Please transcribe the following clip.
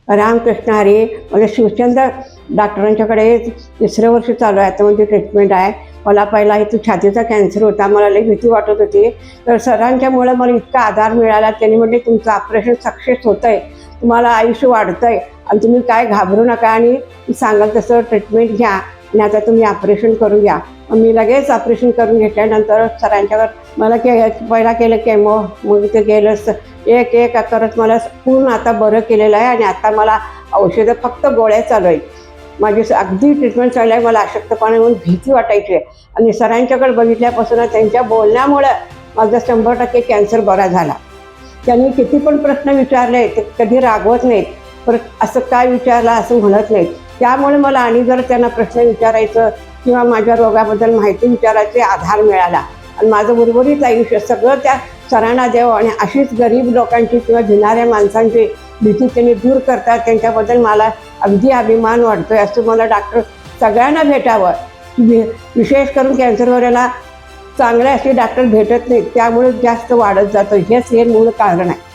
रामकृष्ण हरी. मला शिवचंद्र डॉक्टरांच्याकडे 3रं वर्ष चालू आहे. आता म्हणजे ट्रीटमेंट आहे. मला पहिला इथं छातीचा कॅन्सर होता. मला लई भीती वाटत होती. तर सरांच्यामुळं मला इतका आधार मिळाला. त्यांनी म्हटले तुमचं ऑपरेशन सक्सेस होतं आहे, तुम्हाला आयुष्य वाढतं आहे आणि तुम्ही काय घाबरू नका आणि सांगाल तसं ट्रीटमेंट घ्या आणि आता तुम्ही ऑपरेशन करून घ्या. मी लगेच ऑपरेशन करून घेतल्यानंतर सरांच्यावर मला पहिला केलं केमो, मग ते गेलं एक एक करत मला पूर्ण आता बरं केलेलं आहे आणि आता मला औषधं फक्त गोळ्या चालू आहेत. माझी अगदी ट्रीटमेंट चालू आहे. मला अशक्तपणा म्हणून भीती वाटायची आहे आणि सरांच्याकडे बघितल्यापासून त्यांच्या बोलण्यामुळं माझा 100% कॅन्सर बरा झाला. त्यांनी किती पण प्रश्न विचारले ते कधी रागवत नाहीत, परत असं काय विचारलं असं म्हणत नाहीत. त्यामुळे मला आणि जर त्यांना प्रश्न विचारायचं किंवा माझ्या रोगाबद्दल माहिती विचारायचे आधार मिळाला आणि माझं उर्वरित आयुष्य सगळं त्या सरांना द्यावं आणि अशीच गरीब लोकांची किंवा भिणाऱ्या माणसांची भीती त्यांनी दूर करतात. त्यांच्याबद्दल मला अगदी अभिमान वाटतो आहे. असं मला डॉक्टर सगळ्यांना भेटावं. विशेष करून कॅन्सरवरला चांगले असे डॉक्टर भेटत नाहीत, त्यामुळे जास्त वाढत जातं. हेच हे मूळ कारण आहे.